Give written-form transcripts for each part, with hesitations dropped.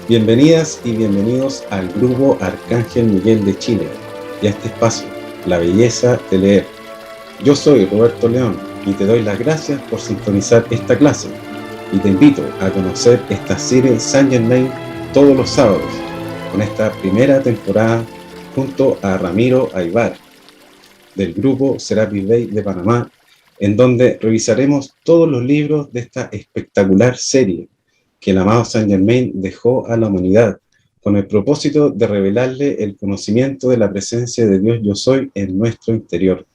Bienvenidas y bienvenidos al Grupo Arcángel Miguel de Chile y a este espacio, La Belleza de Leer. Yo soy Roberto León y te doy las gracias por sintonizar esta clase y te invito a conocer esta serie Saint Germain todos los sábados con esta primera temporada junto a Ramiro Aybar del grupo Serapis Bay de Panamá, en donde revisaremos todos los libros de esta espectacular serie que el amado Saint Germain dejó a la humanidad, con el propósito de revelarle el conocimiento de la presencia de Dios Yo Soy en nuestro interior.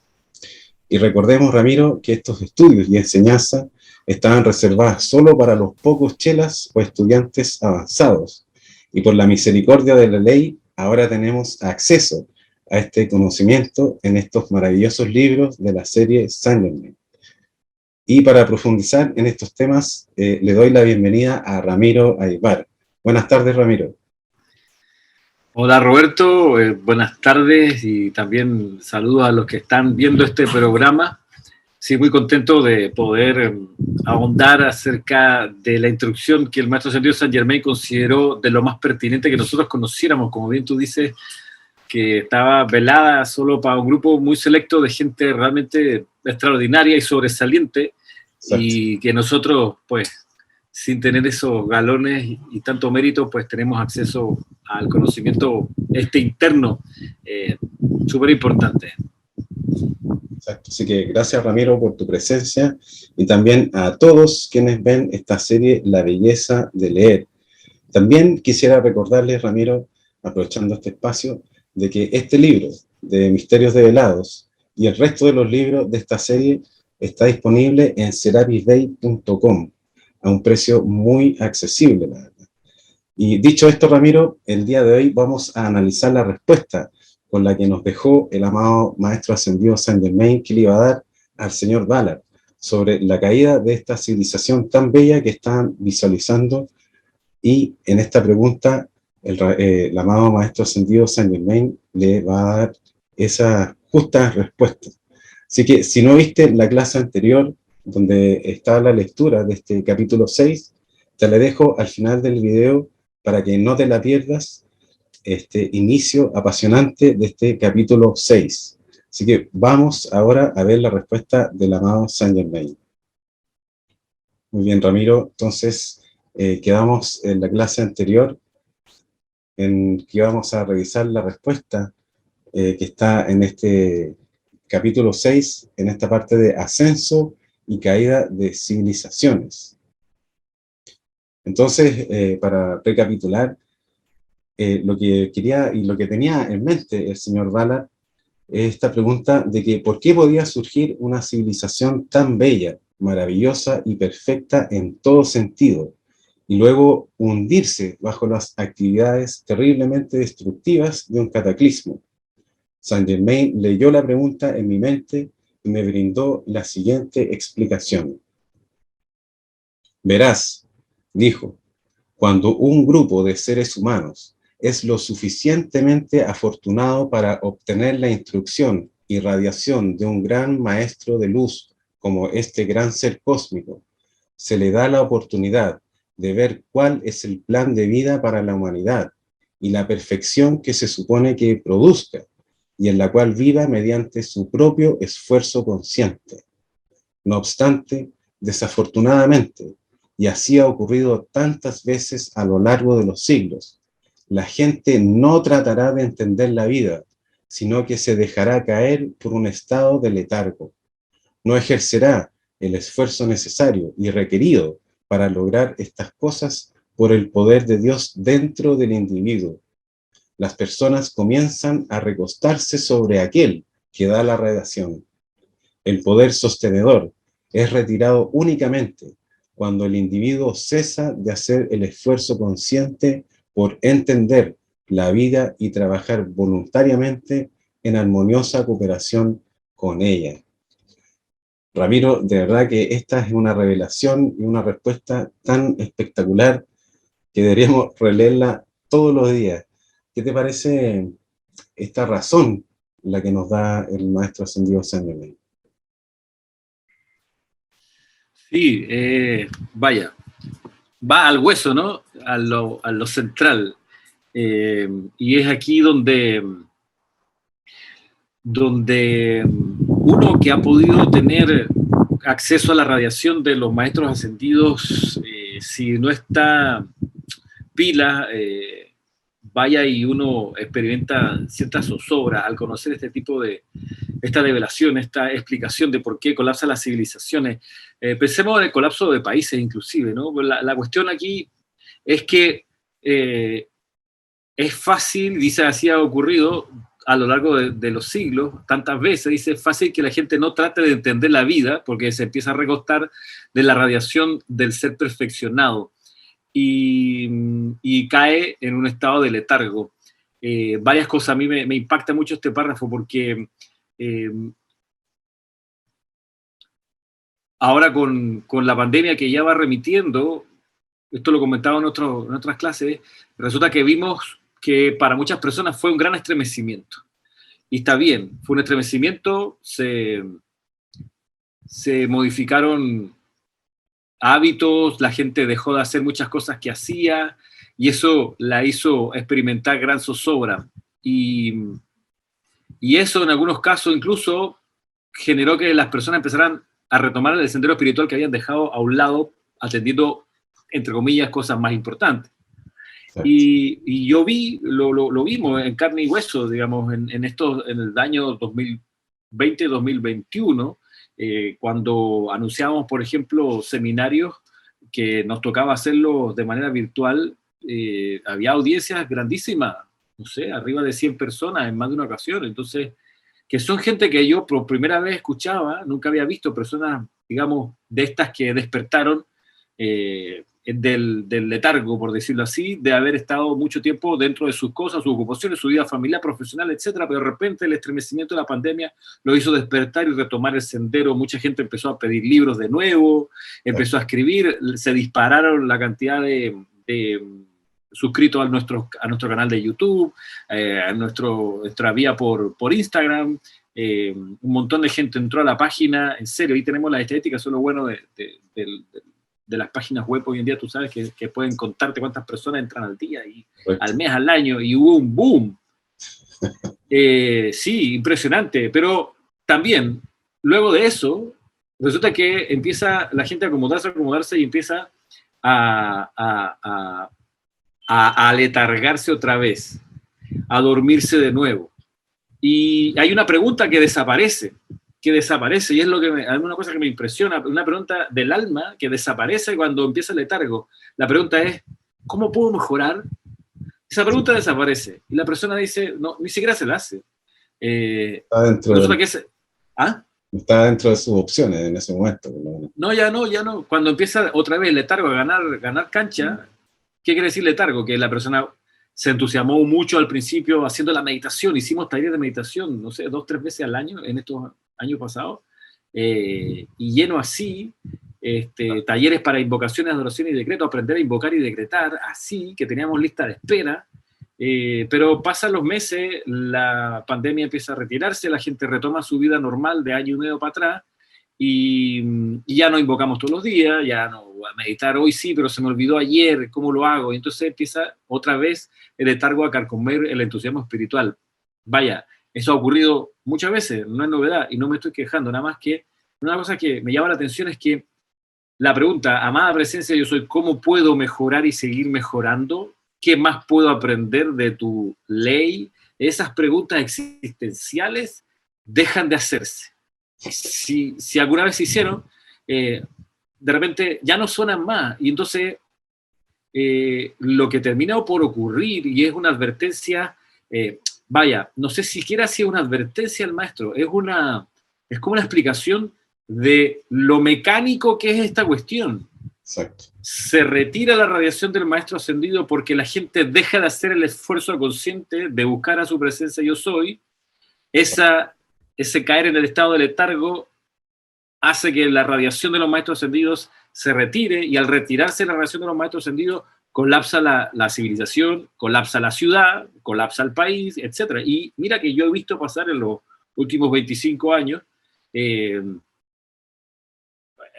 Y recordemos, Ramiro, que estos estudios y enseñanzas estaban reservadas solo para los pocos chelas o estudiantes avanzados, y por la misericordia de la ley, ahora tenemos acceso a este conocimiento en estos maravillosos libros de la serie Saint Germain. Y para profundizar en estos temas, le doy la bienvenida a Ramiro Aybar. Buenas tardes, Ramiro. Hola Roberto, buenas tardes y también saludos a los que están viendo este programa. Sí, muy contento de poder ahondar acerca de la instrucción que el Maestro Ascendido Saint Germain consideró de lo más pertinente que nosotros conociéramos, como bien tú dices, que estaba velada solo para un grupo muy selecto de gente realmente extraordinaria y sobresaliente. Exacto. Y que nosotros, pues, sin tener esos galones y tanto mérito, pues tenemos acceso al conocimiento interno, súper importante. Exacto, así que gracias, Ramiro, por tu presencia y también a todos quienes ven esta serie La Belleza de Leer. También quisiera recordarles, Ramiro, aprovechando este espacio, de que este libro de Misterios Develados y el resto de los libros de esta serie está disponible en serapisbay.com a un precio muy accesible, la verdad. Y dicho esto, Ramiro, el día de hoy vamos a analizar la respuesta con la que nos dejó el amado Maestro Ascendido Saint Germain, que le iba a dar al señor Ballard sobre la caída de esta civilización tan bella que están visualizando. Y en esta pregunta, el amado Maestro Ascendido Saint Germain le va a dar esa justa respuesta. Así que si no viste la clase anterior, donde está la lectura de este capítulo 6, te la dejo al final del video para que no te la pierdas, este inicio apasionante de este capítulo 6. Así que vamos ahora a ver la respuesta del amado Saint Germain. Muy bien, Ramiro. Entonces, quedamos en la clase anterior en que vamos a revisar la respuesta que está en este capítulo 6, en esta parte de ascenso y caída de civilizaciones. Entonces, para recapitular, lo que quería y lo que tenía en mente el señor Ballard es esta pregunta de que ¿por qué podía surgir una civilización tan bella, maravillosa y perfecta en todo sentido, y luego hundirse bajo las actividades terriblemente destructivas de un cataclismo? Saint Germain leyó la pregunta en mi mente y me brindó la siguiente explicación. Verás, dijo, cuando un grupo de seres humanos es lo suficientemente afortunado para obtener la instrucción y radiación de un gran maestro de luz como este gran ser cósmico, se le da la oportunidad de ver cuál es el plan de vida para la humanidad y la perfección que se supone que produzca, y en la cual viva mediante su propio esfuerzo consciente. No obstante, desafortunadamente, y así ha ocurrido tantas veces a lo largo de los siglos, la gente no tratará de entender la vida, sino que se dejará caer por un estado de letargo. No ejercerá el esfuerzo necesario y requerido para lograr estas cosas por el poder de Dios dentro del individuo. Las personas comienzan a recostarse sobre aquel que da la radiación. El poder sostenedor es retirado únicamente cuando el individuo cesa de hacer el esfuerzo consciente por entender la vida y trabajar voluntariamente en armoniosa cooperación con ella. Ramiro, de verdad que esta es una revelación y una respuesta tan espectacular que deberíamos releerla todos los días. ¿Qué te parece esta razón la que nos da el Maestro Ascendido Saint Germain? Sí, vaya, va al hueso, ¿no? A lo central. Y es aquí donde uno que ha podido tener acceso a la radiación de los maestros ascendidos, si no está pila, vaya y uno experimenta ciertas zozobras al conocer este tipo de, esta revelación, esta explicación de por qué colapsan las civilizaciones. Pensemos en el colapso de países inclusive, ¿no? La cuestión aquí es que es fácil, dice, así ha ocurrido a lo largo de los siglos, tantas veces, dice, es fácil que la gente no trate de entender la vida porque se empieza a recostar de la radiación del ser perfeccionado y cae en un estado de letargo. Varias cosas, a mí me impacta mucho este párrafo porque ahora con la pandemia que ya va remitiendo, esto lo comentaba en otras clases, resulta que vimos que para muchas personas fue un gran estremecimiento. Y está bien, fue un estremecimiento, se modificaron hábitos, la gente dejó de hacer muchas cosas que hacía, y eso la hizo experimentar gran zozobra. Y eso en algunos casos incluso generó que las personas empezaran a retomar el sendero espiritual que habían dejado a un lado, atendiendo, entre comillas, cosas más importantes. Y yo lo vimos en carne y hueso, digamos, en el año 2020-2021, cuando anunciábamos, por ejemplo, seminarios que nos tocaba hacerlos de manera virtual, había audiencias grandísimas, no sé, arriba de 100 personas en más de una ocasión. Entonces, que son gente que yo por primera vez escuchaba, nunca había visto personas, digamos, de estas que despertaron del letargo, por decirlo así, de haber estado mucho tiempo dentro de sus cosas, sus ocupaciones, su vida familiar, profesional, etcétera, pero de repente el estremecimiento de la pandemia lo hizo despertar y retomar el sendero. Mucha gente empezó a pedir libros de nuevo, empezó a escribir, se dispararon la cantidad de suscritos a nuestro canal de YouTube, a nuestra vía por Instagram. Un montón de gente entró a la página, en serio, ahí tenemos las estadísticas, eso es lo bueno de las páginas web hoy en día. Tú sabes que pueden contarte cuántas personas entran al día, y al mes, al año, y hubo un boom. Sí, impresionante, pero también, luego de eso, resulta que empieza la gente a acomodarse y empieza a aletargarse otra vez, a dormirse de nuevo. Y hay una pregunta que desaparece, y es alguna cosa que me impresiona, una pregunta del alma que desaparece cuando empieza el letargo. La pregunta es, ¿cómo puedo mejorar? Esa pregunta desaparece, y la persona dice, no, ni siquiera se la hace. Está dentro de sus opciones en ese momento. No, ya no. Cuando empieza otra vez el letargo a ganar cancha, ¿qué quiere decir letargo? Que la persona se entusiasmó mucho al principio haciendo la meditación. Hicimos talleres de meditación, no sé, 2-3 veces al año en estos años pasados, y lleno así, talleres para invocaciones, adoración y decreto, aprender a invocar y decretar, así, que teníamos lista de espera. Pero pasan los meses, la pandemia empieza a retirarse, la gente retoma su vida normal de año y medio para atrás, y ya no invocamos todos los días, ya no voy a meditar hoy, sí, pero se me olvidó ayer, ¿cómo lo hago? Y entonces empieza otra vez el letargo a carcomer el entusiasmo espiritual. Vaya, eso ha ocurrido muchas veces, no es novedad, y no me estoy quejando, nada más que una cosa que me llama la atención es que la pregunta, amada presencia, yo soy, ¿cómo puedo mejorar y seguir mejorando? ¿Qué más puedo aprender de tu ley? Esas preguntas existenciales dejan de hacerse. Si alguna vez se hicieron, de repente ya no suenan más, y entonces lo que termina por ocurrir, y es una advertencia, vaya, no sé siquiera si es una advertencia al maestro, es como una explicación de lo mecánico que es esta cuestión. Exacto. Se retira la radiación del maestro ascendido porque la gente deja de hacer el esfuerzo consciente de buscar a su presencia yo soy. Ese caer en el estado de letargo hace que la radiación de los maestros ascendidos se retire, y al retirarse la radiación de los maestros ascendidos colapsa la civilización, colapsa la ciudad, colapsa el país, etc. Y mira que yo he visto pasar en los últimos 25 años,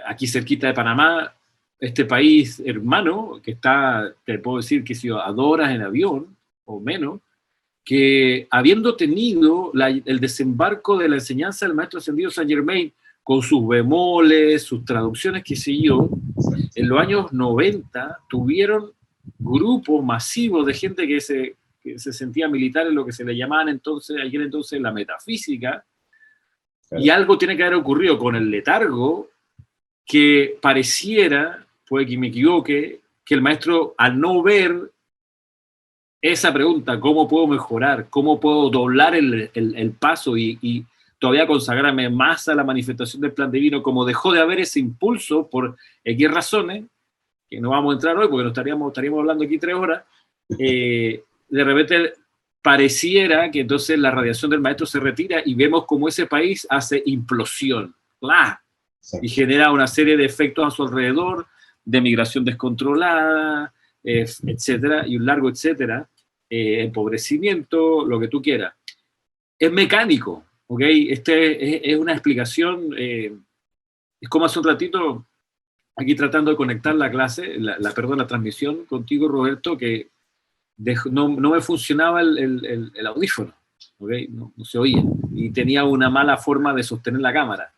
aquí cerquita de Panamá, este país hermano, que está, te puedo decir que si a 2 horas en avión, o menos, que habiendo tenido el desembarco de la enseñanza del maestro ascendido Saint Germain, con sus bemoles, sus traducciones, qué sé yo, en los años 90 tuvieron grupos masivos de gente que se sentía militar en lo que se le llamaban entonces, aquel entonces, la metafísica, y algo tiene que haber ocurrido con el letargo que pareciera, puede que me equivoque, que el maestro, al no ver esa pregunta, ¿cómo puedo mejorar? ¿Cómo puedo doblar el paso y todavía consagrarme más a la manifestación del plan divino? Como dejó de haber ese impulso por X razones, que no vamos a entrar hoy porque no estaríamos hablando aquí 3 horas, de repente pareciera que entonces la radiación del maestro se retira y vemos como ese país hace implosión. ¡Blah! Y genera una serie de efectos a su alrededor, de migración descontrolada, etcétera, y un largo etcétera, empobrecimiento, lo que tú quieras. Es mecánico, ¿ok? Es una explicación, es como hace un ratito, aquí tratando de conectar la clase, la transmisión contigo, Roberto, que no me funcionaba el audífono, ¿ok? No se oía, y tenía una mala forma de sostener la cámara.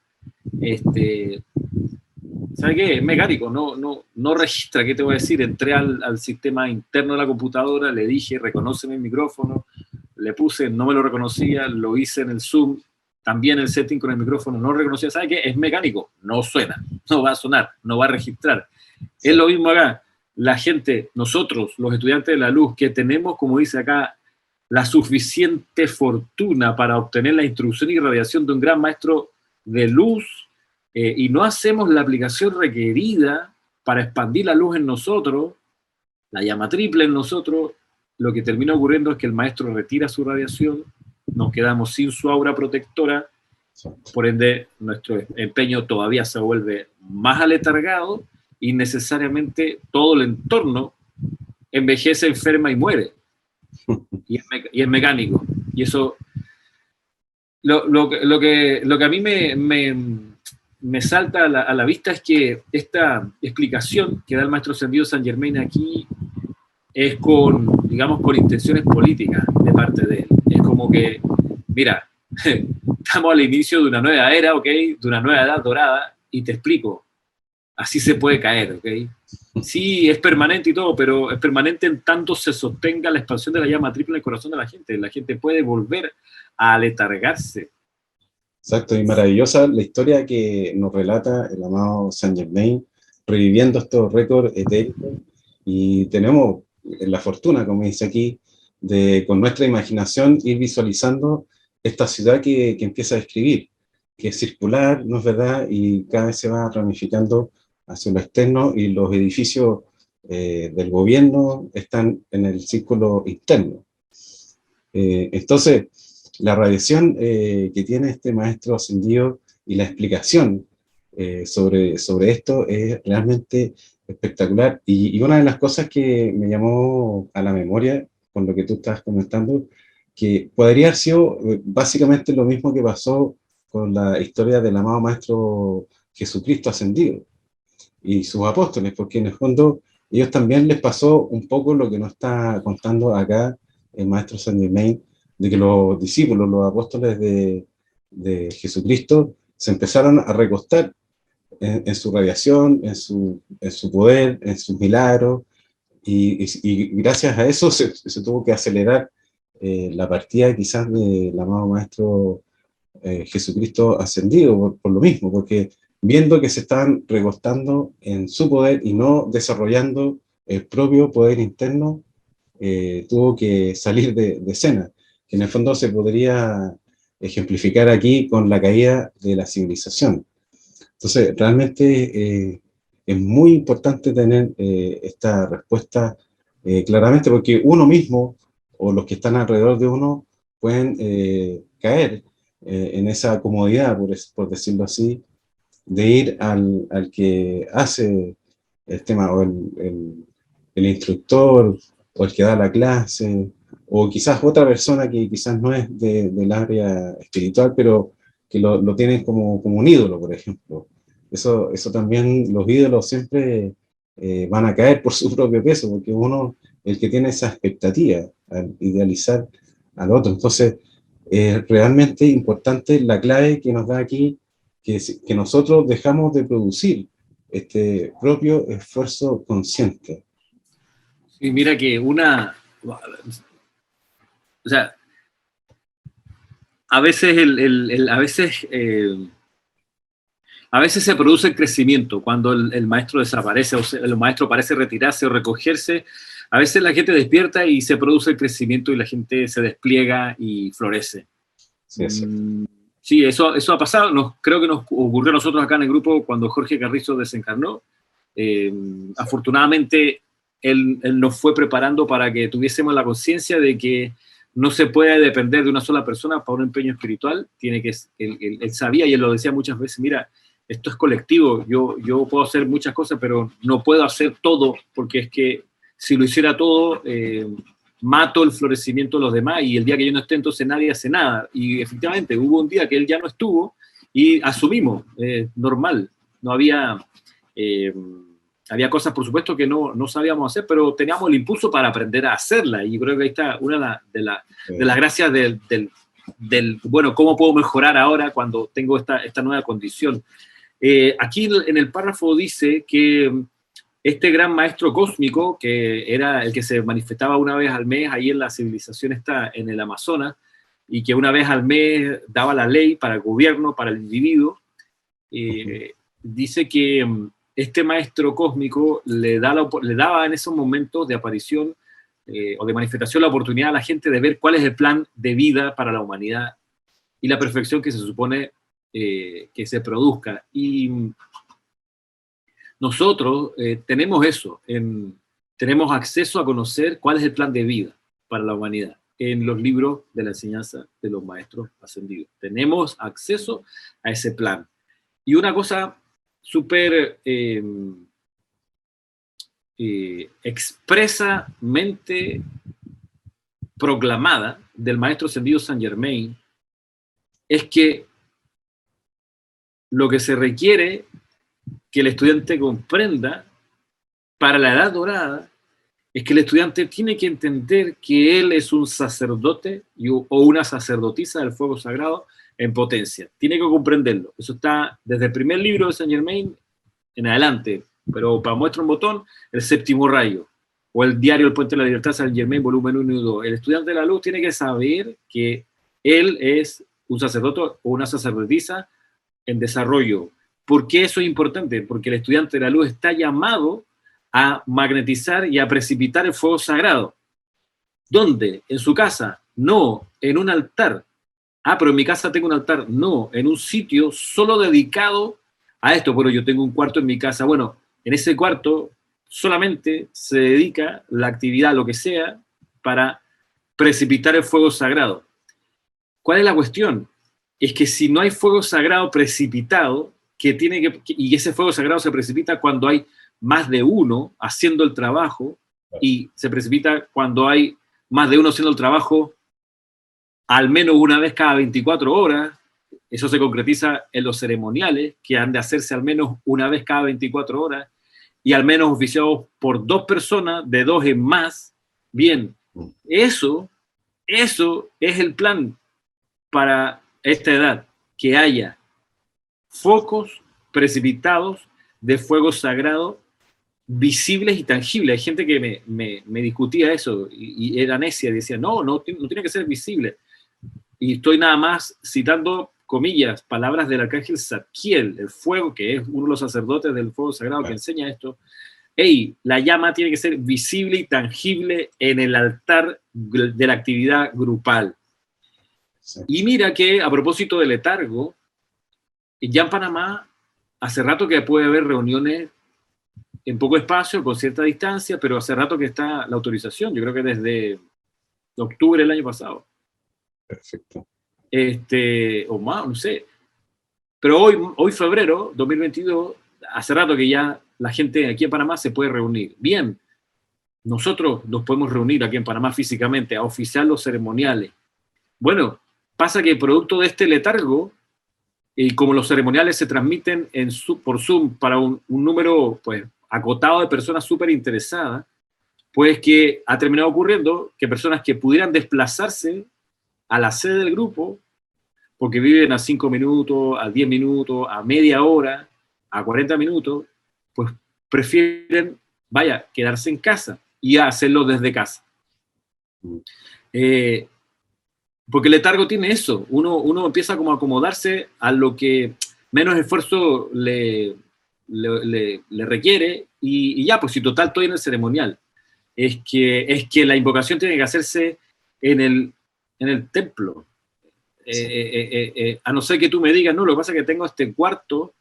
¿Sabe qué? Es mecánico, no registra, ¿qué te voy a decir? Entré al sistema interno de la computadora, le dije, reconóceme el micrófono, le puse, no me lo reconocía, lo hice en el Zoom, también el setting con el micrófono no reconocía. ¿Sabe qué? Es mecánico, no suena, no va a sonar, no va a registrar. Sí. Es lo mismo acá. La gente, nosotros, los estudiantes de la luz, que tenemos, como dice acá, la suficiente fortuna para obtener la instrucción y radiación de un gran maestro de luz, y no hacemos la aplicación requerida para expandir la luz en nosotros, la llama triple en nosotros, lo que termina ocurriendo es que el maestro retira su radiación, nos quedamos sin su aura protectora, por ende nuestro empeño todavía se vuelve más aletargado y necesariamente todo el entorno envejece, enferma y muere. Y es mecánico. Y eso, lo que a mí me salta a la vista es que esta explicación que da el maestro ascendido Saint Germain aquí es digamos, con intenciones políticas de parte de él. Es como que, mira, estamos al inicio de una nueva era, ¿ok? De una nueva edad dorada, y te explico, así se puede caer, ¿ok? Sí, es permanente y todo, pero es permanente en tanto se sostenga la expansión de la llama triple en el corazón de la gente. La gente puede volver a aletargarse. Exacto, y maravillosa la historia que nos relata el amado Saint Germain, reviviendo estos récords etéricos, y tenemos la fortuna, como dice aquí, de con nuestra imaginación ir visualizando esta ciudad que empieza a describir, que es circular, ¿no es verdad? Y cada vez se va ramificando hacia lo externo, y los edificios del gobierno están en el círculo interno. Entonces, la radiación que tiene este maestro ascendido y la explicación sobre esto es realmente espectacular. Y una de las cosas que me llamó a la memoria con lo que tú estás comentando, que podría haber sido básicamente lo mismo que pasó con la historia del amado maestro Jesucristo ascendido y sus apóstoles, porque en el fondo ellos también les pasó un poco lo que nos está contando acá el maestro Saint Germain, de que los discípulos, los apóstoles de Jesucristo, se empezaron a recostar en su radiación, en su poder, en sus milagros, y gracias a eso se tuvo que acelerar la partida quizás del amado Maestro Jesucristo ascendido, por lo mismo, porque viendo que se estaban recostando en su poder y no desarrollando el propio poder interno, tuvo que salir de escena, que en el fondo se podría ejemplificar aquí con la caída de la civilización. Entonces, realmente es muy importante tener esta respuesta claramente, porque uno mismo o los que están alrededor de uno pueden caer en esa comodidad, por decirlo así, de ir al que hace el tema, o el instructor, o el que da la clase, o quizás otra persona que quizás no es del área espiritual, pero que lo tienen como un ídolo, por ejemplo. Eso también, los ídolos siempre van a caer por su propio peso, porque uno, el que tiene esa expectativa al idealizar al otro. Entonces, realmente importante la clave que nos da aquí, que nosotros dejamos de producir este propio esfuerzo consciente. Y mira que o sea, a veces a veces se produce el crecimiento cuando el maestro desaparece o el maestro parece retirarse o recogerse. A veces la gente despierta y se produce el crecimiento y la gente se despliega y florece. Sí, es cierto. Sí, eso ha pasado. Creo que nos ocurrió a nosotros acá en el grupo cuando Jorge Carrizo desencarnó. Afortunadamente, él nos fue preparando para que tuviésemos la conciencia de que no se puede depender de una sola persona para un empeño espiritual. Él sabía y él lo decía muchas veces, mira, esto es colectivo, yo puedo hacer muchas cosas, pero no puedo hacer todo, porque es que si lo hiciera todo, mato el florecimiento de los demás y el día que yo no esté, entonces nadie hace nada. Y efectivamente, hubo un día que él ya no estuvo y asumimos, normal, no había... había cosas, por supuesto, que no sabíamos hacer, pero teníamos el impulso para aprender a hacerla. Y creo que ahí está una de las gracias del, bueno, ¿cómo puedo mejorar ahora cuando tengo esta nueva condición? Aquí en el párrafo dice que este gran maestro cósmico, que era el que se manifestaba una vez al mes ahí en la civilización esta en el Amazonas, y que una vez al mes daba la ley para el gobierno, para el individuo, dice que este maestro cósmico le daba en esos momentos de aparición o de manifestación la oportunidad a la gente de ver cuál es el plan de vida para la humanidad y la perfección que se supone que se produzca. Y nosotros tenemos eso, tenemos acceso a conocer cuál es el plan de vida para la humanidad en los libros de la enseñanza de los maestros ascendidos. Tenemos acceso a ese plan. Y una cosa súper expresamente proclamada del maestro ascendido Saint Germain es que lo que se requiere que el estudiante comprenda para la edad dorada es que el estudiante tiene que entender que él es un sacerdote o una sacerdotisa del fuego sagrado en potencia. Tiene que comprenderlo. Eso está desde el primer libro de Saint Germain en adelante, pero para muestra un botón, el séptimo rayo, o el diario El Puente de la Libertad, Saint Germain, volumen 1 y 2. El estudiante de la luz tiene que saber que él es un sacerdote o una sacerdotisa en desarrollo. ¿Por qué eso es importante? Porque el estudiante de la luz está llamado a magnetizar y a precipitar el fuego sagrado. ¿Dónde? ¿En su casa? No, en un altar. Ah, pero en mi casa tengo un altar. No, en un sitio solo dedicado a esto. Bueno, yo tengo un cuarto en mi casa. Bueno, en ese cuarto solamente se dedica la actividad, lo que sea, para precipitar el fuego sagrado. ¿Cuál es la cuestión? Es que si no hay fuego sagrado precipitado, y ese fuego sagrado se precipita cuando hay más de uno haciendo el trabajo, y se precipita cuando hay más de uno haciendo el trabajo al menos una vez cada 24 horas. Eso se concretiza en los ceremoniales, que han de hacerse al menos una vez cada 24 horas, y al menos oficiados por 2 personas, de 2 en más. Bien, eso es el plan para esta edad, que haya focos precipitados de fuego sagrado visibles y tangibles. Hay gente que me discutía eso y era necia, decía, no tiene que ser visible. Y estoy nada más citando, comillas, palabras del arcángel Zadkiel, el fuego, que es uno de los sacerdotes del fuego sagrado que enseña esto. La llama tiene que ser visible y tangible en el altar de la actividad grupal. Sí. Y mira que, a propósito del letargo, ya en Panamá, hace rato que puede haber reuniones en poco espacio, con cierta distancia, pero hace rato que está la autorización, yo creo que desde octubre del año pasado. Perfecto. O más, no sé. Pero hoy febrero 2022, hace rato que ya la gente aquí en Panamá se puede reunir. Bien, nosotros nos podemos reunir aquí en Panamá físicamente a oficiar los ceremoniales. Bueno, pasa que producto de este letargo, y como los ceremoniales se transmiten por Zoom para un número pues acotado de personas súper interesadas, pues que ha terminado ocurriendo que personas que pudieran desplazarse a la sede del grupo, porque viven a 5 minutos, a 10 minutos, a media hora, a 40 minutos, pues prefieren, quedarse en casa y hacerlo desde casa. Porque el letargo tiene eso, uno empieza como a acomodarse a lo que menos esfuerzo le requiere y ya, pues si total estoy en el ceremonial. Es que la invocación tiene que hacerse en el templo. A no ser que tú me digas, no, lo que pasa es que tengo este cuarto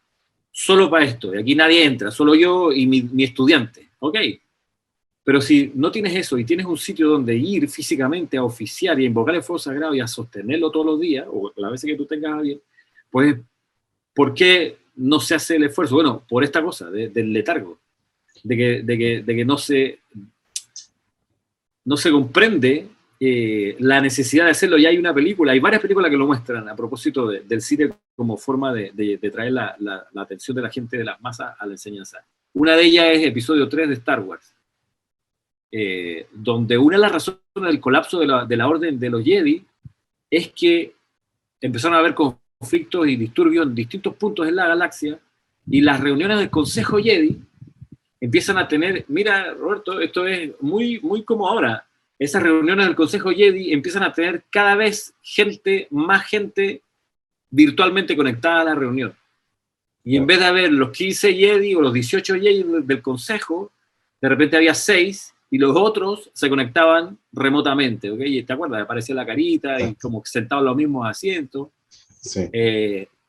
solo para esto, y aquí nadie entra, solo yo y mi estudiante. Ok, pero si no tienes eso y tienes un sitio donde ir físicamente a oficiar y a invocar el fuego sagrado y a sostenerlo todos los días, o las veces que tú tengas a alguien, pues, ¿por qué no se hace el esfuerzo? Bueno, por esta cosa del letargo, de que no se comprende la necesidad de hacerlo. Ya hay una película, hay varias películas que lo muestran a propósito del cine como forma de traer la atención de la gente, de las masas, a la enseñanza. Una de ellas es episodio 3 de Star Wars, donde una de las razones del colapso de la orden de los Jedi es que empezaron a haber conflictos y disturbios en distintos puntos de la galaxia, y las reuniones del Consejo Jedi empiezan a tener, mira Roberto, esto es muy, muy como ahora, esas reuniones del Consejo Jedi empiezan a tener cada vez más gente virtualmente conectada a la reunión. Y en vez de haber los 15 Jedi o los 18 Jedi del Consejo, de repente había 6 y los otros se conectaban remotamente, ¿ok? Y te acuerdas, aparecía la carita y como sentados en los mismos asientos. Sí.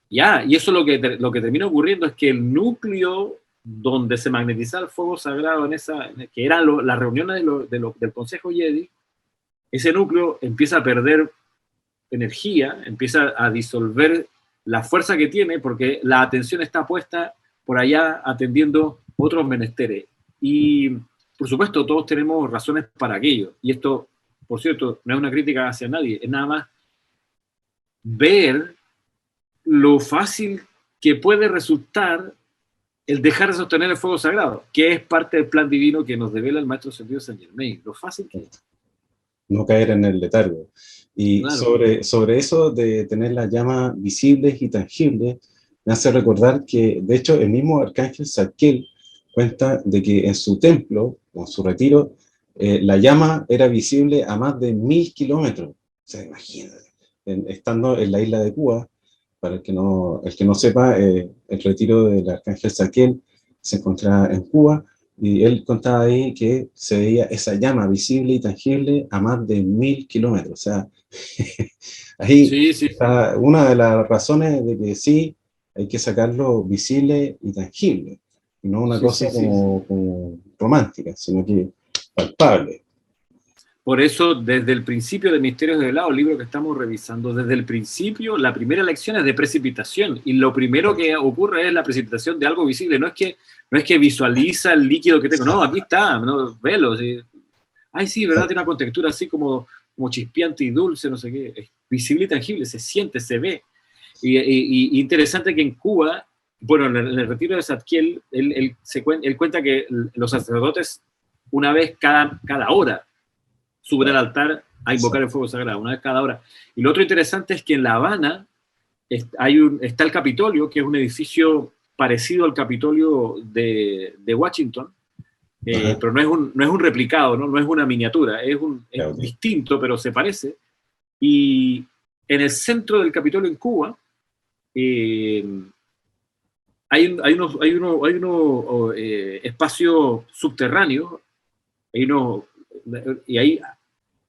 Y eso lo que termina ocurriendo es que el núcleo donde se magnetizaba el fuego sagrado, que eran las reuniones del Consejo Jedi, ese núcleo empieza a perder energía, empieza a disolver la fuerza que tiene, porque la atención está puesta por allá atendiendo otros menesteres. Y, por supuesto, todos tenemos razones para aquello. Y esto, por cierto, no es una crítica hacia nadie, es nada más ver lo fácil que puede resultar el dejar de sostener el fuego sagrado, que es parte del plan divino que nos devela el Maestro Ascendido Saint Germain. Lo fácil que es. No caer en el letargo. Y claro, sobre eso de tener las llamas visibles y tangibles, me hace recordar que, de hecho, el mismo Arcángel Zadkiel cuenta de que en su templo, o en su retiro, la llama era visible a más de 1000 kilómetros. O sea, imagínate, estando en la isla de Cuba. Para el que no sepa, el retiro del Arcángel Zadkiel se encontraba en Cuba, y él contaba ahí que se veía esa llama visible y tangible a más de 1000 kilómetros. O sea, ahí está una de las razones de que sí hay que sacarlo visible y tangible, y no una cosa como romántica, sino que palpable. Por eso, desde el principio de Misterios del Lado, el libro que estamos revisando, desde el principio, la primera lección es de precipitación, y lo primero que ocurre es la precipitación de algo visible. No es que visualiza el líquido que tengo, no, aquí está, no, velo. ¿Sí? Ay, sí, ¿verdad? Tiene una contextura así como chispeante y dulce, no sé qué. Es visible y tangible, se siente, se ve. Y interesante que en Cuba, bueno, en el retiro de Zadkiel, él cuenta que los sacerdotes, una vez cada hora, suben al altar a invocar el fuego sagrado, una vez cada hora. Y lo otro interesante es que en La Habana está el Capitolio, que es un edificio parecido al Capitolio de Washington, pero no es un replicado, no es una miniatura, es distinto, pero se parece. Y en el centro del Capitolio en Cuba hay unos espacios subterráneos, y ahí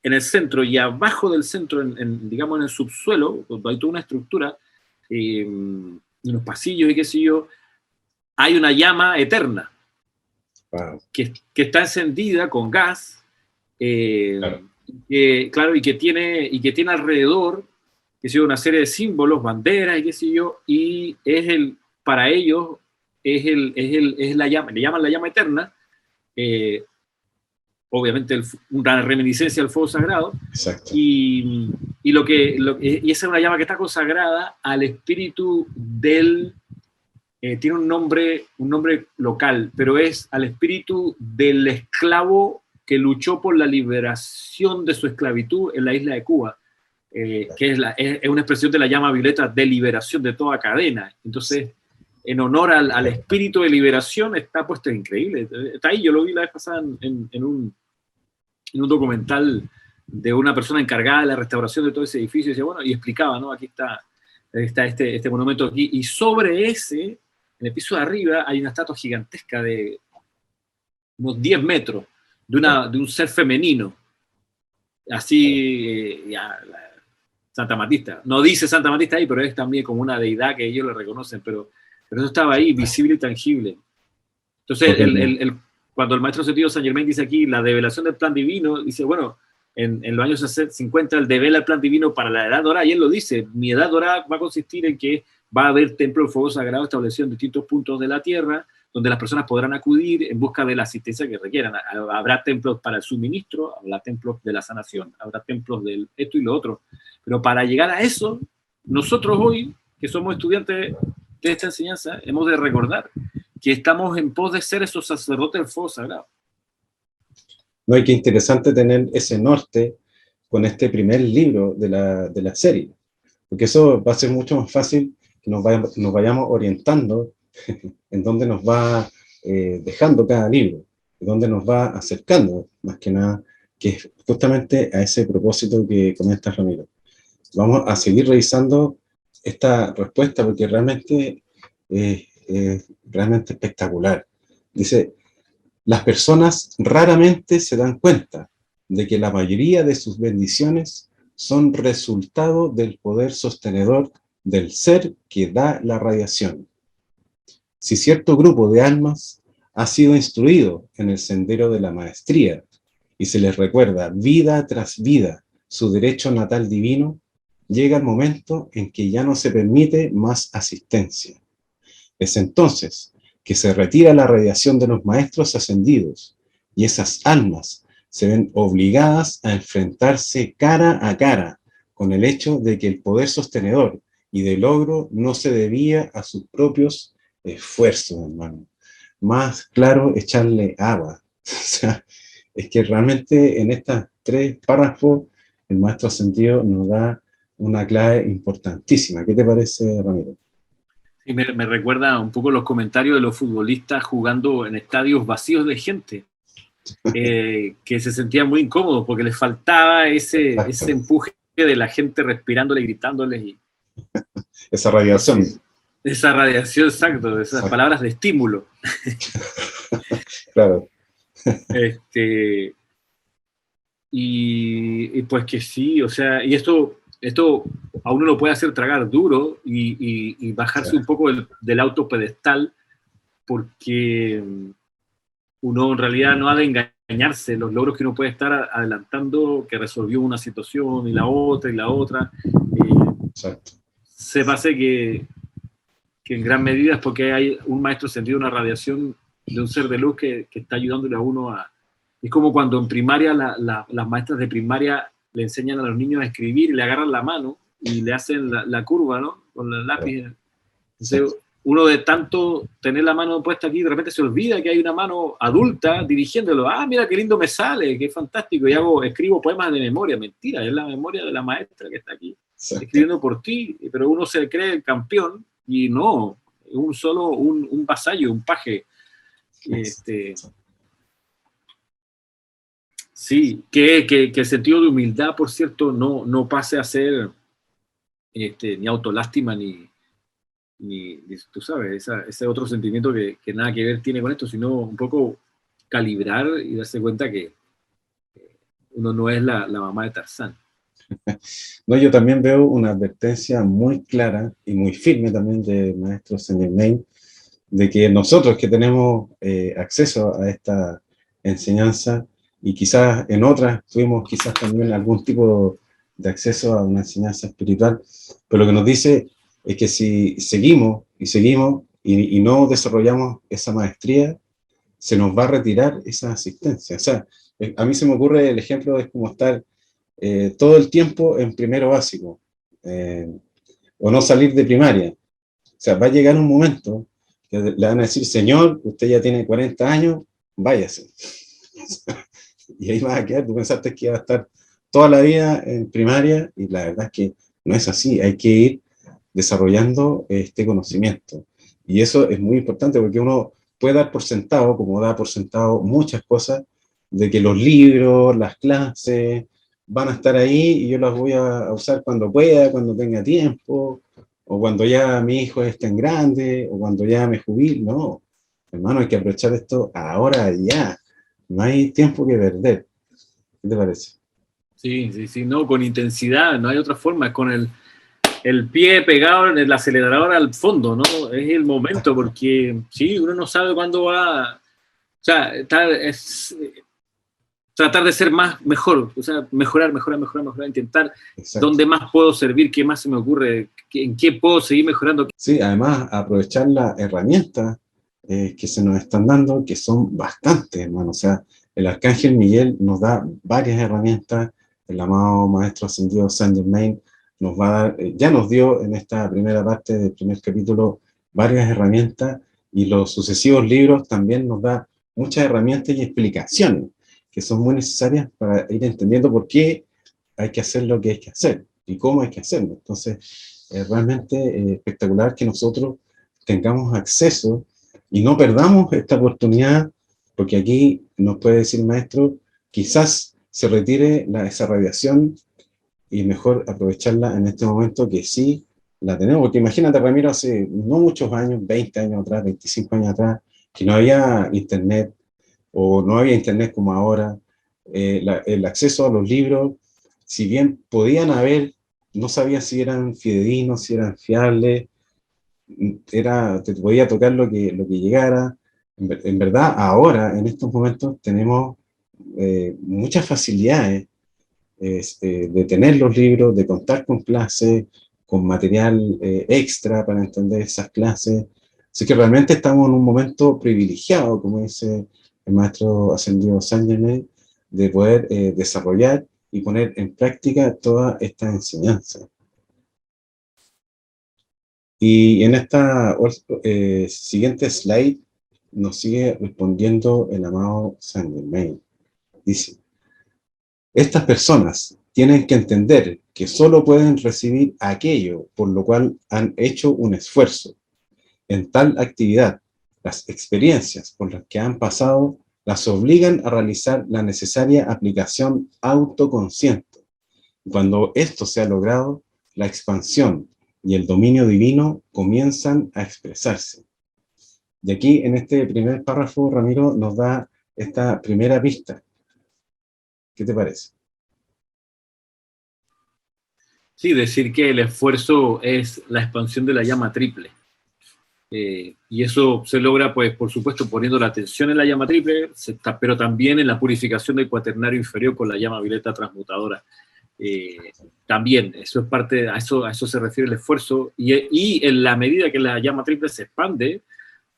en el centro y abajo del centro, digamos en el subsuelo, donde hay toda una estructura, en los pasillos y qué sé yo, hay una llama eterna. Wow. Que está encendida con gas, claro. Y que tiene alrededor, qué sé yo, una serie de símbolos, banderas y qué sé yo, y para ellos es la llama, le llaman la llama eterna, obviamente una reminiscencia al fuego sagrado. Exacto. Y esa es una llama que está consagrada al espíritu del tiene un nombre local, pero es al espíritu del esclavo que luchó por la liberación de su esclavitud en la isla de Cuba, que es una expresión de la llama violeta de liberación de toda cadena. Entonces, en honor al espíritu de liberación, está puesto, increíble. Está ahí, yo lo vi la vez pasada en un documental de una persona encargada de la restauración de todo ese edificio, y decía, bueno, y explicaba, ¿no? Aquí está este monumento aquí, y sobre ese, en el piso de arriba, hay una estatua gigantesca de unos 10 metros, de un ser femenino, así, Santa Matista. No dice Santa Matista ahí, pero es también como una deidad que ellos le reconocen, pero eso estaba ahí, visible y tangible. Entonces, cuando el maestro sentido Saint Germain dice aquí la develación del plan divino, dice, bueno, en los años 50 él devela el plan divino para la edad dorada, y él lo dice, mi edad dorada va a consistir en que va a haber templo de fuego sagrado establecido en distintos puntos de la tierra, donde las personas podrán acudir en busca de la asistencia que requieran. Habrá templos para el suministro, habrá templos de la sanación, habrá templos de esto y lo otro. Pero para llegar a eso, nosotros hoy, que somos estudiantes de esta enseñanza, hemos de recordar que estamos en pos de ser esos sacerdotes del fuego sagrado. No, y qué interesante tener ese norte con este primer libro de la serie, porque eso va a ser mucho más fácil que nos vayamos orientando en dónde nos va dejando cada libro, en dónde nos va acercando, más que nada, que es justamente a ese propósito que comenta Ramiro. Vamos a seguir revisando esta respuesta porque realmente es realmente espectacular. Dice, las personas raramente se dan cuenta de que la mayoría de sus bendiciones son resultado del poder sostenedor del ser que da la radiación. Si cierto grupo de almas ha sido instruido en el sendero de la maestría y se les recuerda vida tras vida su derecho natal divino, llega el momento en que ya no se permite más asistencia. Es entonces que se retira la radiación de los maestros ascendidos y esas almas se ven obligadas a enfrentarse cara a cara con el hecho de que el poder sostenedor y de logro no se debía a sus propios esfuerzos, hermano. Más claro, echarle agua. O sea, es que realmente en estos 3 párrafos el maestro ascendido nos da una clave importantísima. ¿Qué te parece, Ramiro? Sí, me recuerda un poco los comentarios de los futbolistas jugando en estadios vacíos de gente, que se sentían muy incómodos porque les faltaba ese empuje de la gente respirándole, gritándoles. Esa radiación. Esa radiación, exacto, esas palabras de estímulo. Claro. Y pues que sí, o sea, y esto a uno lo puede hacer tragar duro y bajarse un poco del autopedestal, porque uno en realidad no ha de engañarse. Los logros que uno puede estar adelantando, que resolvió una situación y la otra, se pase que en gran medida es porque hay un maestro sentido, una radiación de un ser de luz que está ayudándole a uno a... Es como cuando en primaria las maestras de primaria le enseñan a los niños a escribir y le agarran la mano y le hacen la curva, ¿no? Con el lápiz. Entonces, uno de tanto tener la mano puesta aquí, de repente se olvida que hay una mano adulta dirigiéndolo. Ah, mira qué lindo me sale, qué fantástico. Y escribo poemas de memoria. Mentira, es la memoria de la maestra que está aquí escribiendo por ti. Pero uno se cree el campeón y no, un vasallo, un paje. Sí, que el sentido de humildad, por cierto, no pase a ser ni autolástima ni tú sabes, ese otro sentimiento que nada que ver tiene con esto, sino un poco calibrar y darse cuenta que uno no es la mamá de Tarzán. No, yo también veo una advertencia muy clara y muy firme también de maestro Saint Germain, de que nosotros que tenemos acceso a esta enseñanza, y quizás en otras tuvimos quizás también algún tipo de acceso a una enseñanza espiritual, pero lo que nos dice es que si seguimos y no desarrollamos esa maestría, se nos va a retirar esa asistencia. O sea, a mí se me ocurre el ejemplo de como estar todo el tiempo en primero básico, o no salir de primaria. O sea, va a llegar un momento que le van a decir, señor, usted ya tiene 40 años, váyase. Y ahí vas a quedar, tú pensaste que iba a estar toda la vida en primaria, y la verdad es que no es así, hay que ir desarrollando este conocimiento. Y eso es muy importante porque uno puede dar por sentado, como da por sentado muchas cosas, de que los libros, las clases, van a estar ahí y yo las voy a usar cuando pueda, cuando tenga tiempo, o cuando ya mis hijos estén grandes, o cuando ya me jubile. No, hermano, hay que aprovechar esto ahora y ya. No hay tiempo que perder. ¿Qué te parece? Sí, sí, sí, no, con intensidad, no hay otra forma, es con el pie pegado en el acelerador al fondo, ¿no? Es el momento, porque sí, uno no sabe cuándo va. O sea, es tratar de ser más, mejor, o sea, mejorar, intentar Exacto. dónde más puedo servir, qué más se me ocurre, en qué puedo seguir mejorando. Sí, además aprovechar las herramientas que se nos están dando, que son bastantes, hermano. O sea, el Arcángel Miguel nos da varias herramientas, el amado Maestro Ascendido Saint Germain nos va a dar, ya nos dio en esta primera parte del primer capítulo varias herramientas, y los sucesivos libros también nos da muchas herramientas y explicaciones que son muy necesarias para ir entendiendo por qué hay que hacer lo que hay que hacer y cómo hay que hacerlo. Entonces, es realmente espectacular que nosotros tengamos acceso y no perdamos esta oportunidad, porque aquí nos puede decir el maestro, quizás se retire esa radiación y mejor aprovecharla en este momento que sí la tenemos. Porque imagínate, Ramiro, hace no muchos años, 20 años atrás, 25 años atrás, que no había internet, o no había internet como ahora, el acceso a los libros, si bien podían haber, no sabía si eran fidedignos, si eran fiables, te podía tocar lo que llegara. En verdad, ahora, en estos momentos, tenemos muchas facilidades de tener los libros, de contar con clases, con material extra para entender esas clases. Así que realmente estamos en un momento privilegiado, como dice el maestro ascendido Saint Germain, de poder desarrollar y poner en práctica toda esta enseñanza. Y en esta siguiente slide nos sigue respondiendo el amado Saint Germain. Dice, estas personas tienen que entender que solo pueden recibir aquello por lo cual han hecho un esfuerzo. En tal actividad, las experiencias por las que han pasado las obligan a realizar la necesaria aplicación autoconsciente. Cuando esto se ha logrado, la expansión y el dominio divino comienzan a expresarse. Y aquí, en este primer párrafo, Ramiro nos da esta primera pista. ¿Qué te parece? Sí, decir que el esfuerzo es la expansión de la llama triple. Y eso se logra, pues, por supuesto, poniendo la atención en la llama triple, pero también en la purificación del cuaternario inferior con la llama violeta transmutadora. También, eso es parte, a eso se refiere el esfuerzo, y en la medida que la llama triple se expande,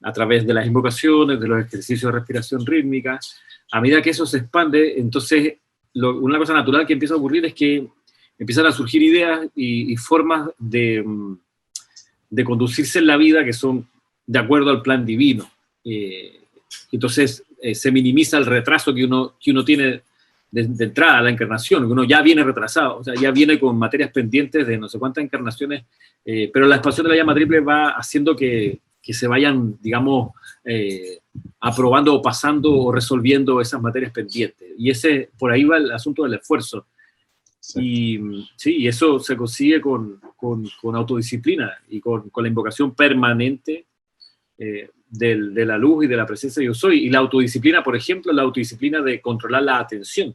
a través de las invocaciones, de los ejercicios de respiración rítmica, a medida que eso se expande, entonces una cosa natural que empieza a ocurrir es que empiezan a surgir ideas y formas de conducirse en la vida que son de acuerdo al plan divino. Entonces se minimiza el retraso que uno tiene de entrada a la encarnación, que uno ya viene retrasado, o sea, ya viene con materias pendientes de no sé cuántas encarnaciones, pero la expansión de la llama triple va haciendo que se vayan, digamos, aprobando o pasando o resolviendo esas materias pendientes. Y por ahí va el asunto del esfuerzo. Y sí, y eso se consigue con autodisciplina y con la invocación permanente de la luz y de la presencia de yo soy. Y la autodisciplina, por ejemplo, la autodisciplina de controlar la atención.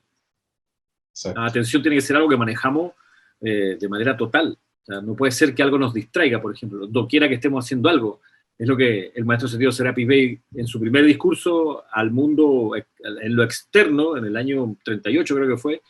Exacto. La atención tiene que ser algo que manejamos de manera total. O sea, no puede ser que algo nos distraiga, por ejemplo, doquiera que estemos haciendo algo. Es lo que el maestro ascendido Serapis Bey, en su primer discurso al mundo, en lo externo, en el año 38 creo que fue,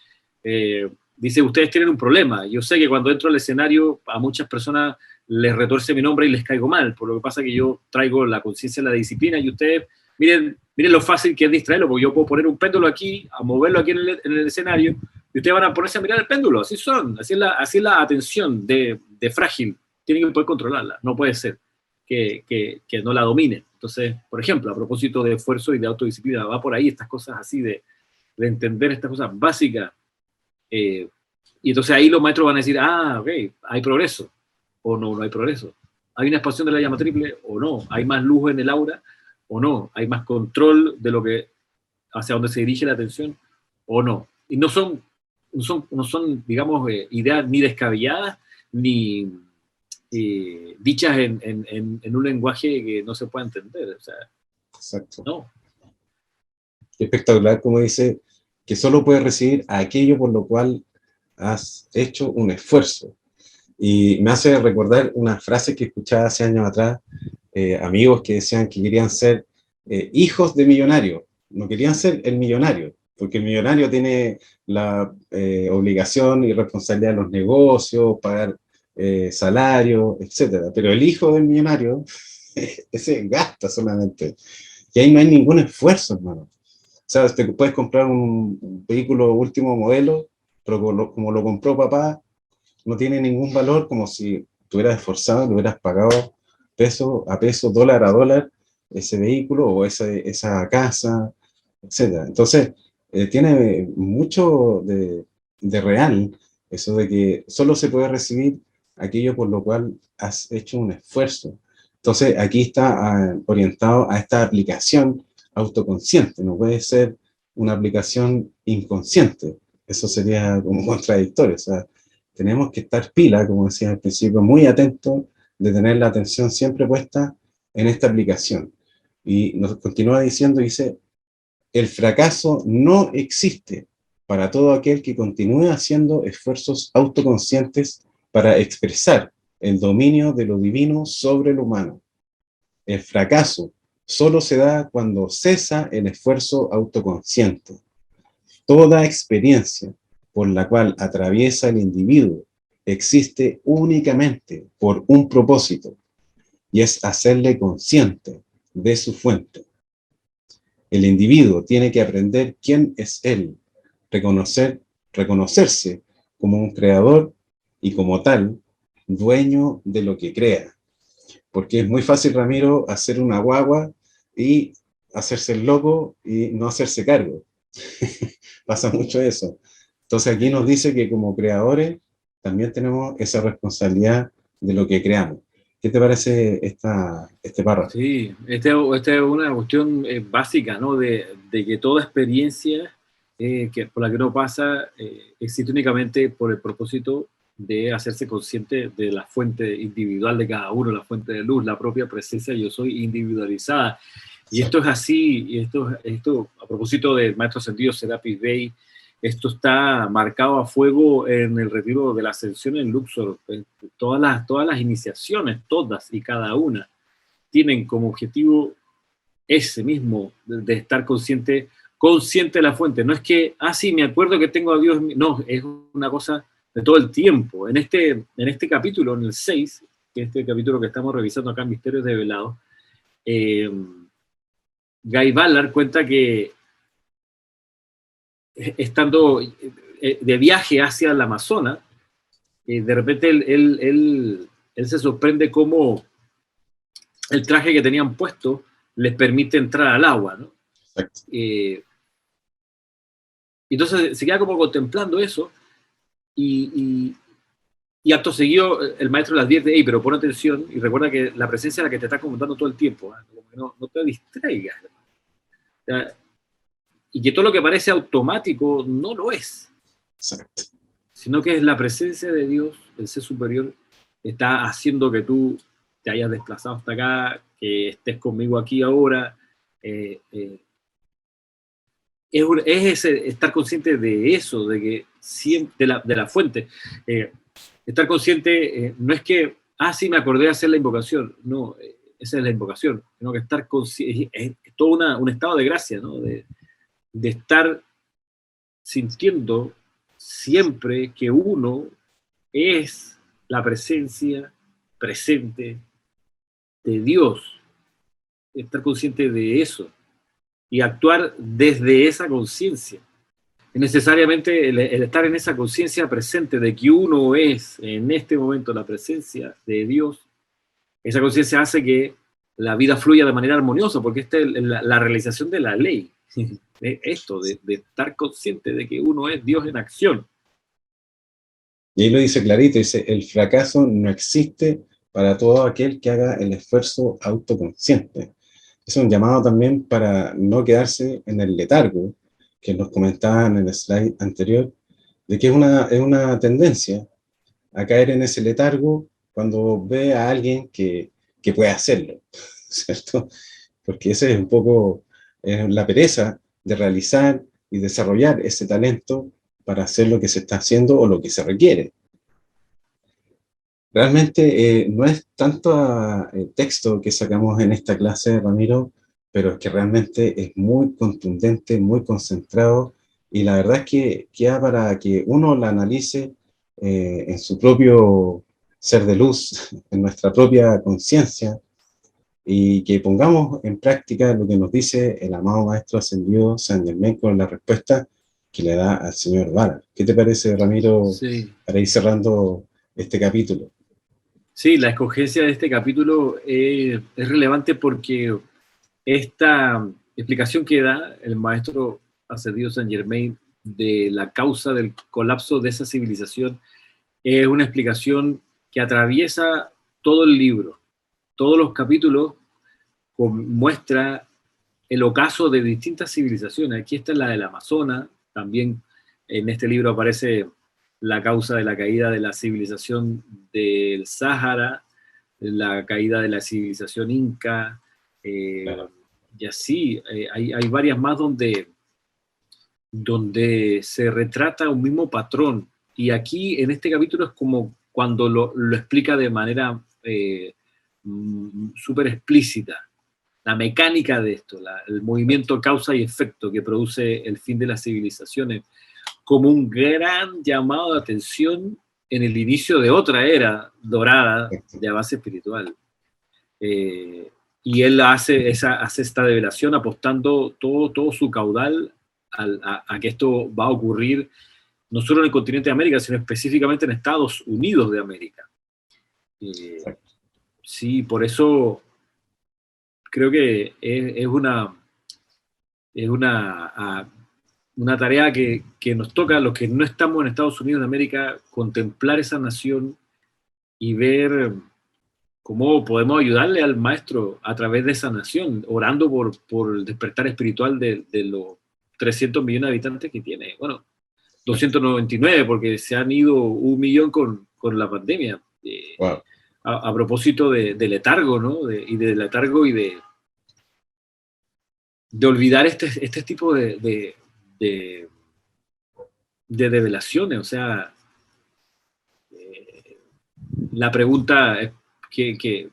dice, ustedes tienen un problema. Yo sé que cuando entro al escenario a muchas personas les retuerce mi nombre y les caigo mal, por lo que pasa que yo traigo la conciencia de la disciplina y ustedes, miren lo fácil que es distraerlo, porque yo puedo poner un péndulo aquí, a moverlo aquí en el escenario, y ustedes van a ponerse a mirar el péndulo. Así son, así es la atención de frágil. Tienen que poder controlarla, no puede ser. que no la dominen. Entonces, por ejemplo, a propósito de esfuerzo y de autodisciplina, va por ahí estas cosas así de entender estas cosas básicas. Y entonces ahí los maestros van a decir, ok, hay progreso, o no hay progreso. Hay una expansión de la llama triple, o no. Hay más luz en el aura, o no. Hay más control de lo que, hacia donde se dirige la atención, o no. Y no son digamos, ideas ni descabelladas, ni dichas en un lenguaje que no se pueda entender. O sea, exacto. no. Espectacular, como dice, que solo puedes recibir aquello por lo cual has hecho un esfuerzo. Y me hace recordar una frase que escuchaba hace años atrás, amigos que decían que querían ser hijos de millonarios, no querían ser el millonario, porque el millonario tiene la obligación y responsabilidad de los negocios, pagar salarios, etc. Pero el hijo del millonario, ese gasta solamente. Y ahí no hay ningún esfuerzo, hermano. O sea, te puedes comprar un vehículo último modelo, pero como lo compró papá, no tiene ningún valor, como si tú hubieras esforzado, lo hubieras pagado peso a peso, dólar a dólar, ese vehículo o esa casa, etc. Entonces, tiene mucho de real eso de que solo se puede recibir aquello por lo cual has hecho un esfuerzo. Entonces, aquí está orientado a esta aplicación autoconsciente, no puede ser una aplicación inconsciente. Eso sería como contradictorio. O sea, tenemos que estar pila, como decía al principio, muy atentos de tener la atención siempre puesta en esta aplicación. Y nos continúa diciendo, dice, el fracaso no existe para todo aquel que continúe haciendo esfuerzos autoconscientes para expresar el dominio de lo divino sobre lo humano. El fracaso solo se da cuando cesa el esfuerzo autoconsciente. Toda experiencia por la cual atraviesa el individuo existe únicamente por un propósito, y es hacerle consciente de su fuente. El individuo tiene que aprender quién es él, reconocerse como un creador y como tal, dueño de lo que crea. Porque es muy fácil, Ramiro, hacer una guagua y hacerse el loco y no hacerse cargo. Pasa mucho eso. Entonces aquí nos dice que como creadores también tenemos esa responsabilidad de lo que creamos. ¿Qué te parece este párrafo? Sí, esta es una cuestión básica, ¿no? De que toda experiencia por la que uno pasa existe únicamente por el propósito de hacerse consciente de la fuente individual de cada uno, la fuente de luz, la propia presencia yo soy individualizada. Y esto es así, y esto a propósito del maestro ascendido Serapis Bey, esto está marcado a fuego en el retiro de la ascensión en Luxor. Todas las iniciaciones, todas y cada una, tienen como objetivo ese mismo, de estar consciente de la fuente. No es que, sí, me acuerdo que tengo a Dios, no, es una cosa de todo el tiempo. En este capítulo, en el 6, que es este capítulo que estamos revisando acá, Misterios Develados, Guy Ballard cuenta que estando de viaje hacia el Amazonas, de repente él se sorprende cómo el traje que tenían puesto les permite entrar al agua, ¿no? Entonces se queda como contemplando eso y acto seguido el maestro le advierte, hey, pero pon atención y recuerda que la presencia es la que te está comentando todo el tiempo, ¿eh? No te distraigas. Y que todo lo que parece automático no lo es. Exacto. Sino que es la presencia de Dios, el ser superior, está haciendo que tú te hayas desplazado hasta acá, que estés conmigo aquí ahora. Es estar consciente de eso, de que siempre, de la fuente. Estar consciente no es que, sí, me acordé de hacer la invocación. No, esa es la invocación. Sino que estar consciente es todo un estado de gracia, ¿no? De estar sintiendo siempre que uno es la presencia presente de Dios, estar consciente de eso y actuar desde esa conciencia. Necesariamente el estar en esa conciencia presente de que uno es en este momento la presencia de Dios esa conciencia hace que la vida fluya de manera armoniosa, porque esta es la realización de la ley. Esto, de estar consciente de que uno es Dios en acción. Y ahí lo dice clarito, dice, el fracaso no existe para todo aquel que haga el esfuerzo autoconsciente. Es un llamado también para no quedarse en el letargo, que nos comentaban en el slide anterior, de que es una tendencia a caer en ese letargo cuando ve a alguien que puede hacerlo, ¿cierto? Porque ese es un poco la pereza de realizar y desarrollar ese talento para hacer lo que se está haciendo o lo que se requiere. Realmente no es tanto texto que sacamos en esta clase, Ramiro, pero es que realmente es muy contundente, muy concentrado, y la verdad es que queda para que uno la analice en su propio ser de luz, en nuestra propia conciencia, y que pongamos en práctica lo que nos dice el amado Maestro Ascendido Saint Germain con la respuesta que le da al señor Vara. ¿Qué te parece, Ramiro, Sí. para ir cerrando este capítulo? Sí, la escogencia de este capítulo es relevante porque esta explicación que da el maestro ascendido Saint Germain de la causa del colapso de esa civilización es una explicación que atraviesa todo el libro. Todos los capítulos muestra el ocaso de distintas civilizaciones. Aquí está la del Amazonas, también en este libro aparece la causa de la caída de la civilización del Sáhara, la caída de la civilización inca, Claro. y así, hay varias más donde se retrata un mismo patrón. Y aquí, en este capítulo, es como cuando lo explica de manera súper explícita. La mecánica de esto, el movimiento causa y efecto que produce el fin de las civilizaciones, como un gran llamado de atención en el inicio de otra era dorada de avance espiritual. Y él hace esta develación apostando todo su caudal a que esto va a ocurrir no solo en el continente de América, sino específicamente en Estados Unidos de América. Sí, por eso creo que es una tarea que nos toca a los que no estamos en Estados Unidos de América, contemplar esa nación y ver cómo podemos ayudarle al maestro a través de esa nación, orando por el despertar espiritual de los 300 millones de habitantes que tiene. Bueno, 299, porque se han ido 1 millón con la pandemia. Wow. A propósito de letargo, ¿no? Y de letargo y de olvidar este tipo de develaciones. O sea, la pregunta que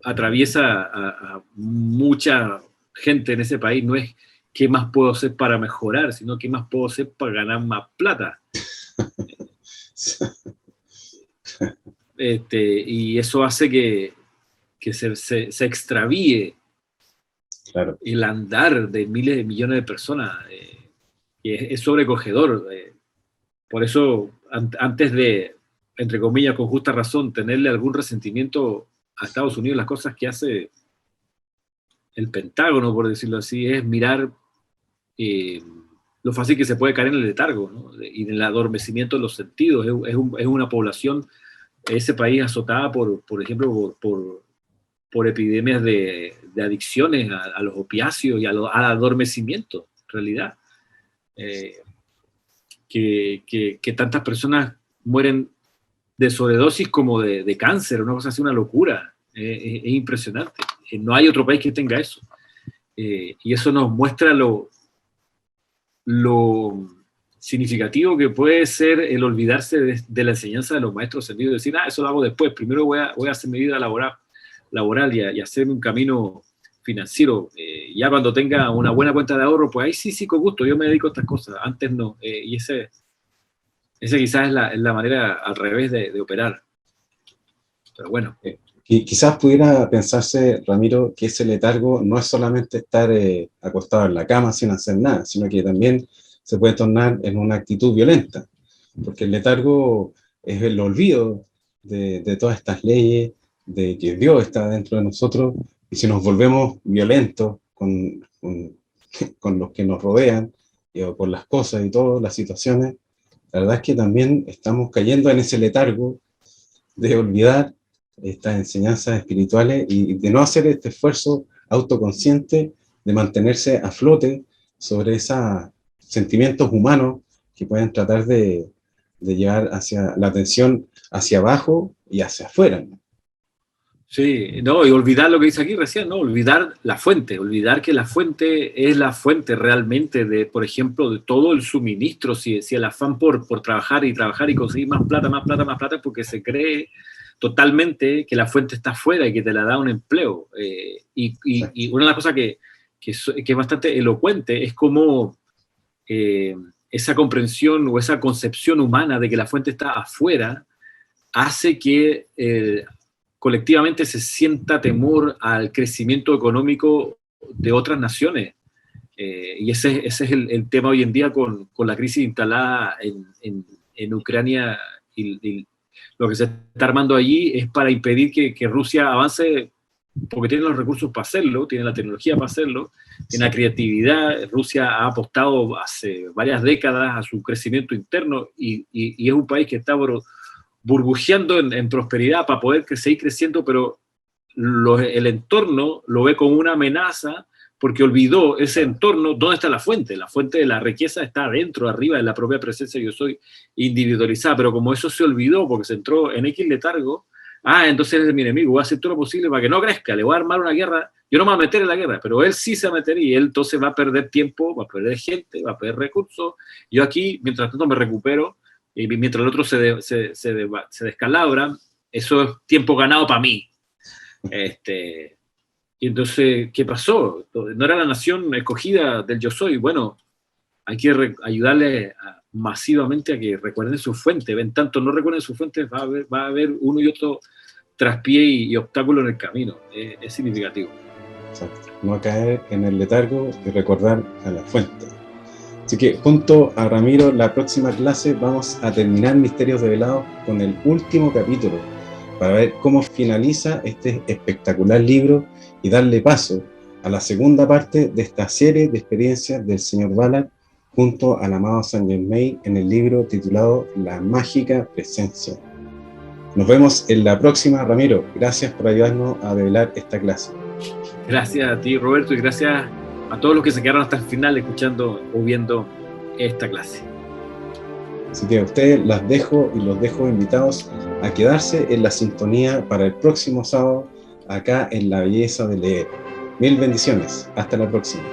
atraviesa a mucha gente en ese país no es qué más puedo hacer para mejorar, sino qué más puedo hacer para ganar más plata. Y eso hace que se extravíe, claro, el andar de miles de millones de personas, que es sobrecogedor. Por eso, antes de, entre comillas, con justa razón, tenerle algún resentimiento a Estados Unidos, las cosas que hace el Pentágono, por decirlo así, es mirar lo fácil que se puede caer en el letargo, ¿no? Y en el adormecimiento de los sentidos. Es una población, ese país azotada por ejemplo, por epidemias de adicciones a los opiáceos y al adormecimiento, en realidad. Que tantas personas mueren de sobredosis como de cáncer, una cosa así, una locura. Es impresionante. No hay otro país que tenga eso. Y eso nos muestra lo significativo que puede ser el olvidarse de la enseñanza de los maestros ascendidos, decir, eso lo hago después, primero voy a hacer mi vida laboral y hacerme un camino financiero. Ya cuando tenga una buena cuenta de ahorro, pues ahí sí, con gusto, yo me dedico a estas cosas, antes no. Y ese quizás es la manera al revés de operar. Pero bueno. Y quizás pudiera pensarse, Ramiro, que ese letargo no es solamente estar acostado en la cama sin hacer nada, sino que también se puede tornar en una actitud violenta, porque el letargo es el olvido de todas estas leyes, de que Dios está dentro de nosotros, y si nos volvemos violentos con los que nos rodean, o con las cosas y todas las situaciones, la verdad es que también estamos cayendo en ese letargo de olvidar estas enseñanzas espirituales y de no hacer este esfuerzo autoconsciente de mantenerse a flote sobre esos sentimientos humanos que pueden tratar de llevar hacia la atención hacia abajo y hacia afuera, ¿no? Sí, no, y olvidar lo que dice aquí recién, ¿no? Olvidar la fuente, olvidar que la fuente es la fuente realmente de, por ejemplo, de todo el suministro, si el afán por trabajar y conseguir más plata, más plata, más plata, es porque se cree totalmente que la fuente está afuera y que te la da un empleo. Y una de las cosas que es bastante elocuente es cómo esa comprensión o esa concepción humana de que la fuente está afuera hace que colectivamente se sienta temor al crecimiento económico de otras naciones. Y ese es el tema hoy en día con la crisis instalada en Ucrania, y lo que se está armando allí es para impedir que Rusia avance, porque tiene los recursos para hacerlo, tiene la tecnología para hacerlo, tiene la creatividad. Rusia ha apostado hace varias décadas a su crecimiento interno y es un país que está burbujeando en prosperidad para poder seguir creciendo, pero el entorno lo ve como una amenaza porque olvidó ese entorno. ¿Dónde está la fuente? La fuente de la riqueza está adentro, arriba de la propia presencia yo soy individualizada, pero como eso se olvidó porque se entró en X letargo, entonces es mi enemigo, voy a hacer todo lo posible para que no crezca, le voy a armar una guerra, yo no me voy a meter en la guerra, pero él sí se va a meter y él entonces va a perder tiempo, va a perder gente, va a perder recursos. Yo aquí, mientras tanto, me recupero, y mientras el otro se descalabra, eso es tiempo ganado para mí. Y entonces, ¿qué pasó? No era la nación escogida del yo soy. Bueno, hay que ayudarle masivamente a que recuerden su fuente. Ven, tanto no recuerden su fuente, va a haber uno y otro traspié y obstáculo en el camino. Es significativo. Exacto. No caer en el letargo y recordar a la fuente. Así que junto a Ramiro, la próxima clase vamos a terminar Misterios Develados con el último capítulo, para ver cómo finaliza este espectacular libro y darle paso a la segunda parte de esta serie de experiencias del señor Ballard junto al amado Saint Germain en el libro titulado La Mágica Presencia. Nos vemos en la próxima, Ramiro. Gracias por ayudarnos a develar esta clase. Gracias a ti, Roberto, y gracias a todos los que se quedaron hasta el final escuchando o viendo esta clase. Así que a ustedes las dejo y los dejo invitados a quedarse en la sintonía para el próximo sábado acá en La Belleza de Leer. Mil bendiciones. Hasta la próxima.